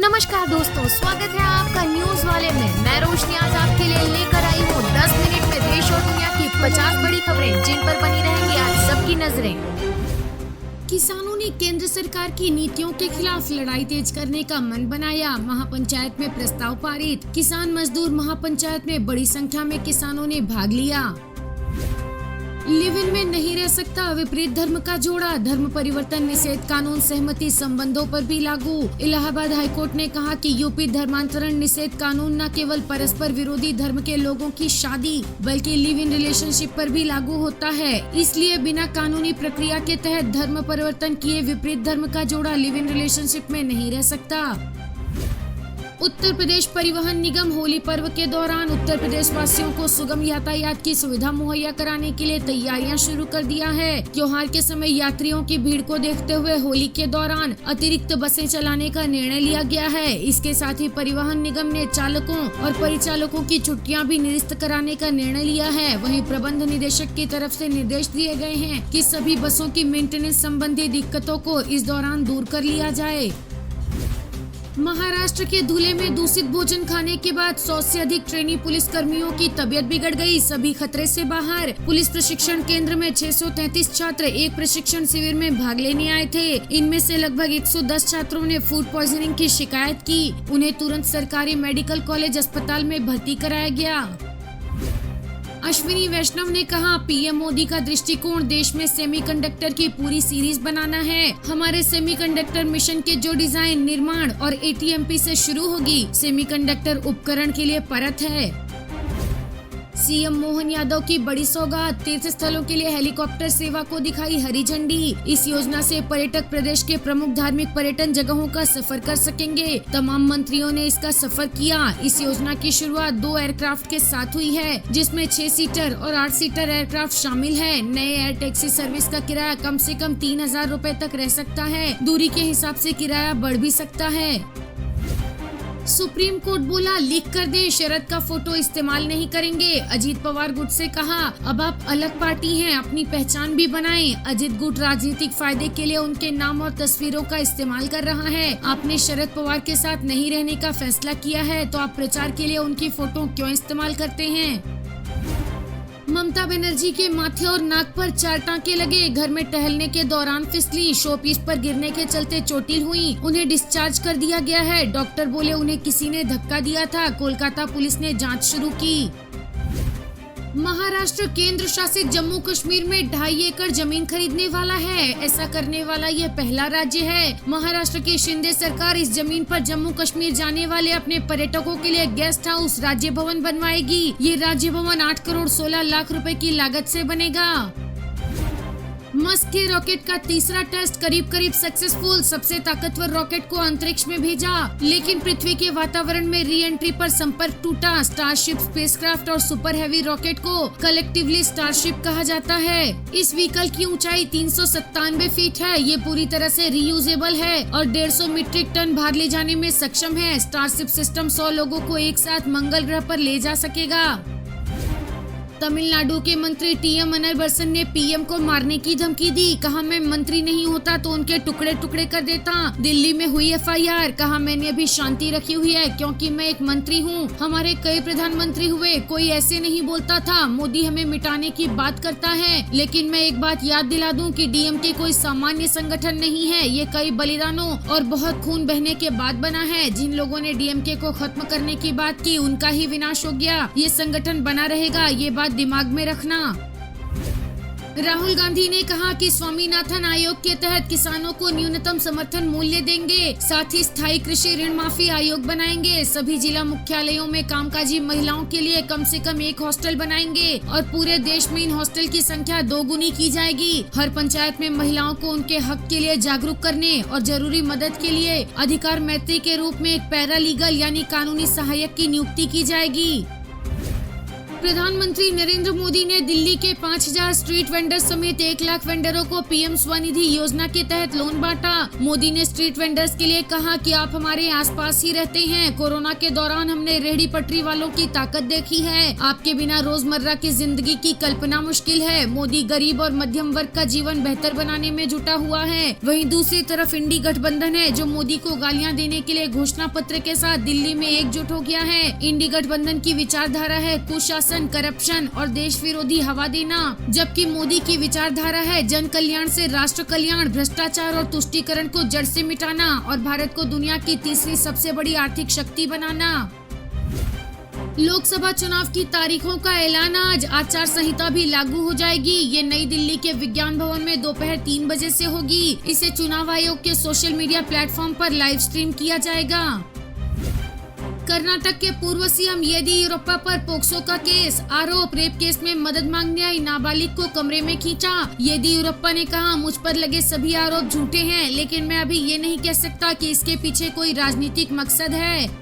नमस्कार दोस्तों, स्वागत है आपका न्यूज वाले में। मैं रोशनी आज आपके लिए लेकर आई हूँ 10 मिनट में देश और दुनिया की 50 बड़ी खबरें जिन पर बनी रहेंगी आज सबकी नजरें। किसानों ने केंद्र सरकार की नीतियों के खिलाफ लड़ाई तेज करने का मन बनाया। महापंचायत में प्रस्ताव पारित। किसान मजदूर महापंचायत में बड़ी संख्या में किसानों ने भाग लिया। लिव इन में नहीं रह सकता विपरीत धर्म का जोड़ा। धर्म परिवर्तन निषेध कानून सहमति संबंधों पर भी लागू। इलाहाबाद हाईकोर्ट ने कहा कि यूपी धर्मांतरण निषेध कानून न केवल परस्पर विरोधी धर्म के लोगों की शादी बल्कि लिव इन रिलेशनशिप पर भी लागू होता है। इसलिए बिना कानूनी प्रक्रिया के तहत धर्म परिवर्तन किए विपरीत धर्म का जोड़ा लिव इन रिलेशनशिप में नहीं रह सकता। उत्तर प्रदेश परिवहन निगम होली पर्व के दौरान उत्तर प्रदेश वासियों को सुगम यातायात की सुविधा मुहैया कराने के लिए तैयारियां शुरू कर दिया है। त्योहार के समय यात्रियों की भीड़ को देखते हुए होली के दौरान अतिरिक्त बसें चलाने का निर्णय लिया गया है। इसके साथ ही परिवहन निगम ने चालकों और परिचालकों की छुट्टियां भी निरस्त कराने का निर्णय लिया है। वहीं प्रबंध निदेशक की तरफ से निर्देश दिए गए हैं कि सभी बसों की मेंटेनेंस संबंधी दिक्कतों को इस दौरान दूर कर लिया जाए। महाराष्ट्र के धुले में दूषित भोजन खाने के बाद 100 से अधिक ट्रेनी पुलिस कर्मियों की तबीयत बिगड़ गई। सभी खतरे से बाहर। पुलिस प्रशिक्षण केंद्र में 633 छात्र एक प्रशिक्षण शिविर में भाग लेने आए थे। इनमें से लगभग 110 छात्रों ने फूड पॉइजनिंग की शिकायत की। उन्हें तुरंत सरकारी मेडिकल कॉलेज अस्पताल में भर्ती कराया गया। अश्विनी वैष्णव ने कहा, पीएम मोदी का दृष्टिकोण देश में सेमीकंडक्टर की पूरी सीरीज बनाना है। हमारे सेमीकंडक्टर मिशन के जो डिजाइन, निर्माण और एटीएमपी से शुरू होगी। सेमीकंडक्टर उपकरण के लिए परत है। सीएम मोहन यादव की बड़ी सौगात। तीर्थ स्थलों के लिए हेलीकॉप्टर सेवा को दिखाई हरी झंडी। इस योजना से पर्यटक प्रदेश के प्रमुख धार्मिक पर्यटन जगहों का सफर कर सकेंगे। तमाम मंत्रियों ने इसका सफर किया। इस योजना की शुरुआत 2 एयरक्राफ्ट के साथ हुई है, जिसमें 6 सीटर और 8 सीटर एयरक्राफ्ट शामिल है। नए एयर टैक्सी सर्विस का किराया कम से कम 3000 रुपए तक रह सकता है। दूरी के हिसाब से किराया बढ़ भी सकता है। सुप्रीम कोर्ट बोला, लीक कर दे, शरद का फोटो इस्तेमाल नहीं करेंगे। अजीत पवार गुट से कहा, अब आप अलग पार्टी हैं, अपनी पहचान भी बनाएं। अजीत गुट राजनीतिक फायदे के लिए उनके नाम और तस्वीरों का इस्तेमाल कर रहा है। आपने शरद पवार के साथ नहीं रहने का फैसला किया है तो आप प्रचार के लिए उनकी फोटो क्यों इस्तेमाल करते हैं। ममता बनर्जी के माथे और नाक पर 4 टांके लगे। घर में टहलने के दौरान फिसली, शोपीस पर गिरने के चलते चोटिल हुई। उन्हें डिस्चार्ज कर दिया गया है। डॉक्टर बोले उन्हें किसी ने धक्का दिया था। कोलकाता पुलिस ने जांच शुरू की। महाराष्ट्र केंद्र शासित जम्मू कश्मीर में 2.5 एकड़ जमीन खरीदने वाला है। ऐसा करने वाला यह पहला राज्य है। महाराष्ट्र की शिंदे सरकार इस जमीन पर जम्मू कश्मीर जाने वाले अपने पर्यटकों के लिए गेस्ट हाउस राज्य भवन बनवाएगी। ये राज्य भवन 8 करोड़ 16 लाख रुपए की लागत से बनेगा। मस्क के रॉकेट का तीसरा टेस्ट करीब सक्सेसफुल। सबसे ताकतवर रॉकेट को अंतरिक्ष में भेजा, लेकिन पृथ्वी के वातावरण में री एंट्री पर संपर्क टूटा। स्टारशिप स्पेसक्राफ्ट और सुपर हैवी रॉकेट को कलेक्टिवली स्टारशिप कहा जाता है। इस व्हीकल की ऊंचाई 397 फीट है। ये पूरी तरह से रीयूजेबल है और 150 मीट्रिक टन भार ले जाने में सक्षम है। स्टारशिप सिस्टम 100 लोगों को एक साथ मंगल ग्रह पर ले जा सकेगा। तमिलनाडु के मंत्री टीएम अनबरसन ने पीएम को मारने की धमकी दी। कहा, मैं मंत्री नहीं होता तो उनके टुकड़े टुकड़े कर देता। दिल्ली में हुई एफआईआर। कहा, मैंने अभी शांति रखी हुई है क्योंकि मैं एक मंत्री हूँ। हमारे कई प्रधानमंत्री हुए, कोई ऐसे नहीं बोलता था। मोदी हमें मिटाने की बात करता है, लेकिन मैं एक बात याद दिला दूं कि डीएमके कोई सामान्य संगठन नहीं है। ये कई बलिदानों और बहुत खून बहने के बाद बना है। जिन लोगों ने डीएमके को खत्म करने की बात की, उनका ही विनाश हो गया। ये संगठन बना रहेगा, ये बात दिमाग में रखना। राहुल गांधी ने कहा कि स्वामीनाथन आयोग के तहत किसानों को न्यूनतम समर्थन मूल्य देंगे। साथ ही स्थायी कृषि ऋण माफी आयोग बनाएंगे। सभी जिला मुख्यालयों में कामकाजी महिलाओं के लिए कम से कम 1 हॉस्टल बनाएंगे और पूरे देश में इन हॉस्टल की संख्या 2 गुनी की जाएगी। हर पंचायत में महिलाओं को उनके हक के लिए जागरूक करने और जरूरी मदद के लिए अधिकार मैत्री के रूप में एक पैरालीगल यानी कानूनी सहायक की नियुक्ति की जाएगी। प्रधानमंत्री नरेंद्र मोदी ने दिल्ली के 5000 स्ट्रीट वेंडर समेत 1 लाख वेंडरों को पीएम स्वनिधि योजना के तहत लोन बांटा। मोदी ने स्ट्रीट वेंडर्स के लिए कहा कि आप हमारे आसपास ही रहते हैं। कोरोना के दौरान हमने रेहड़ी पटरी वालों की ताकत देखी है। आपके बिना रोजमर्रा की जिंदगी की कल्पना मुश्किल है। मोदी गरीब और मध्यम वर्ग का जीवन बेहतर बनाने में जुटा हुआ है। वहीं दूसरी तरफ इंडी गठबंधन है जो मोदी को गालियां देने के लिए घोषणा पत्र के साथ दिल्ली में एकजुट हो गया है। इंडी गठबंधन की विचारधारा है कुशासन, करप्शन और देश विरोधी हवा देना, जबकि मोदी की विचारधारा है जन कल्याण से राष्ट्र कल्याण, भ्रष्टाचार और तुष्टीकरण को जड़ से मिटाना और भारत को दुनिया की तीसरी सबसे बड़ी आर्थिक शक्ति बनाना। लोकसभा चुनाव की तारीखों का ऐलान आज। आचार संहिता भी लागू हो जाएगी। ये नई दिल्ली के विज्ञान भवन में दोपहर 3 बजे से होगी। इसे चुनाव आयोग के सोशल मीडिया प्लेटफॉर्म पर लाइव स्ट्रीम किया जाएगा। कर्नाटक के पूर्व सीएम येदियुरप्पा पर पोक्सो का केस। आरोप, रेप केस में मदद मांगने आई नाबालिग को कमरे में खींचा। येदियुरप्पा ने कहा, मुझ पर लगे सभी आरोप झूठे हैं, लेकिन मैं अभी ये नहीं कह सकता कि इसके पीछे कोई राजनीतिक मकसद है।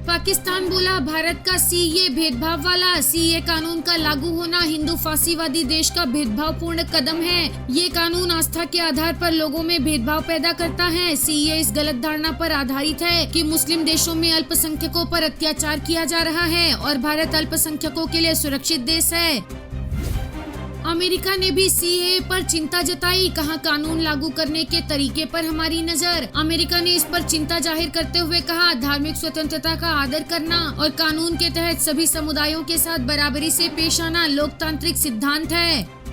पाकिस्तान बोला, भारत का सीए भेदभाव वाला। सीए कानून का लागू होना हिंदू फांसीवादी देश का भेदभावपूर्ण कदम है। ये कानून आस्था के आधार पर लोगों में भेदभाव पैदा करता है। सीए इस गलत धारणा पर आधारित है कि मुस्लिम देशों में अल्पसंख्यकों पर अत्याचार किया जा रहा है और भारत अल्पसंख्यकों के लिए सुरक्षित देश है। अमेरिका ने भी सीएए पर चिंता जताई। कहा, कानून लागू करने के तरीके पर हमारी नजर। अमेरिका ने इस पर चिंता जाहिर करते हुए कहा, धार्मिक स्वतंत्रता का आदर करना और कानून के तहत सभी समुदायों के साथ बराबरी से पेश आना लोकतांत्रिक सिद्धांत है।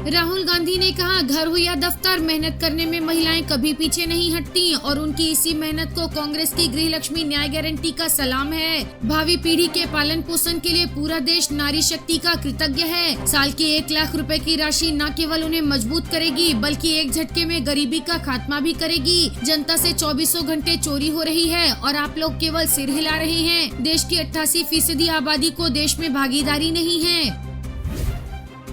राहुल गांधी ने कहा, घर हो या दफ्तर, मेहनत करने में महिलाएं कभी पीछे नहीं हटती और उनकी इसी मेहनत को कांग्रेस की गृह लक्ष्मी न्याय गारंटी का सलाम है। भावी पीढ़ी के पालन पोषण के लिए पूरा देश नारी शक्ति का कृतज्ञ है। साल की 1 लाख रुपए की राशि न केवल उन्हें मजबूत करेगी बल्कि एक झटके में गरीबी का खात्मा भी करेगी। जनता से 24 घंटे चोरी हो रही है और आप लोग केवल सिर हिला रहे हैं। देश की 88% आबादी को देश में भागीदारी नहीं है।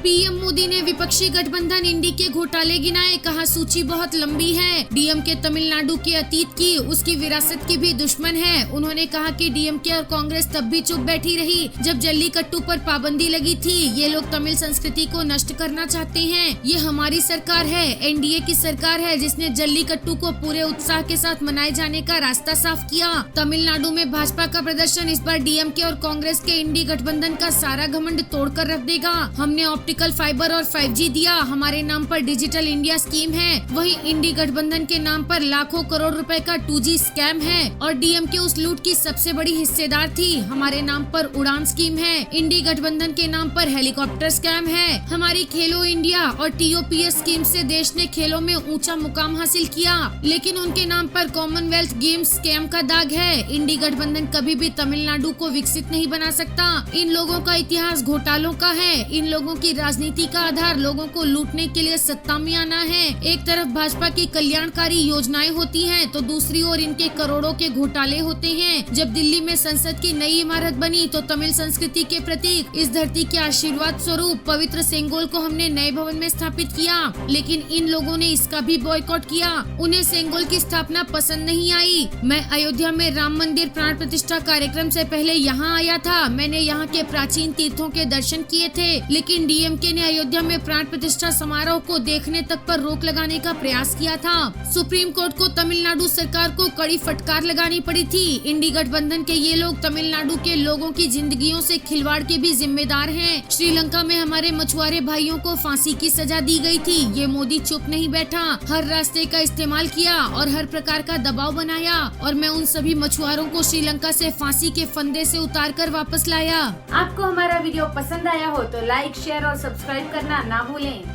पीएम मोदी ने विपक्षी गठबंधन इंडी के घोटाले गिनाए। कहा, सूची बहुत लंबी है। डीएमके तमिलनाडु के अतीत की, उसकी विरासत की भी दुश्मन है। उन्होंने कहा कि डीएमके और कांग्रेस तब भी चुप बैठी रही जब जल्लीकट्टू पर पाबंदी लगी थी। ये लोग तमिल संस्कृति को नष्ट करना चाहते हैं। ये हमारी सरकार है, एनडीए की सरकार है, जिसने जल्लीकट्टू को पूरे उत्साह के साथ मनाए जाने का रास्ता साफ किया। तमिलनाडु में भाजपा का प्रदर्शन इस बार डीएमके और कांग्रेस के इंडी गठबंधन का सारा घमंड तोड़कर रख देगा। हमने ऑप्टिकल फाइबर और 5G दिया। हमारे नाम पर डिजिटल इंडिया स्कीम है। वहीं इंडी गठबंधन के नाम पर लाखों करोड़ रुपए का 2G स्कैम है और डीएमके उस लूट की सबसे बड़ी हिस्सेदार थी। हमारे नाम पर उड़ान स्कीम है। इंडी गठबंधन के नाम पर हेलीकॉप्टर स्कैम है। हमारी खेलो इंडिया और TOPS स्कीम से देश ने खेलों में ऊंचा मुकाम हासिल किया, लेकिन उनके नाम पर कॉमनवेल्थ गेम्स स्कैम का दाग है। इंडी गठबंधन कभी भी तमिलनाडु को विकसित नहीं बना सकता। इन लोगों का इतिहास घोटालों का है। इन लोगों की राजनीति का आधार लोगों को लूटने के लिए सत्ता में आना है। एक तरफ भाजपा की कल्याणकारी योजनाएं होती हैं, तो दूसरी ओर इनके करोड़ों के घोटाले होते हैं। जब दिल्ली में संसद की नई इमारत बनी तो तमिल संस्कृति के प्रतीक, इस धरती के आशीर्वाद स्वरूप पवित्र सेंगोल को हमने नए भवन में स्थापित किया, लेकिन इन लोगों ने इसका भी बॉयकॉट किया। उन्हें सेंगोल की स्थापना पसंद नहीं आई। मैं अयोध्या में राम मंदिर प्राण प्रतिष्ठा कार्यक्रम से पहले यहाँ आया था। मैंने यहाँ के प्राचीन तीर्थों के दर्शन किए थे, लेकिन डीएमके ने अयोध्या में प्राण प्रतिष्ठा समारोह को देखने तक पर रोक लगाने का प्रयास किया था। सुप्रीम कोर्ट को तमिलनाडु सरकार को कड़ी फटकार लगानी पड़ी थी। इंडी गठबंधन के ये लोग तमिलनाडु के लोगों की जिंदगियों से खिलवाड़ के भी जिम्मेदार हैं। श्रीलंका में हमारे मछुआरे भाइयों को फांसी की सजा दी गई थी। ये मोदी चुप नहीं बैठा, हर रास्ते का इस्तेमाल किया और हर प्रकार का दबाव बनाया और मैं उन सभी मछुआरों को श्रीलंका से फांसी के फंदे से उतार कर वापस लाया। आपको हमारा वीडियो पसंद आया हो तो लाइक, शेयर और सब्सक्राइब करना ना भूलें।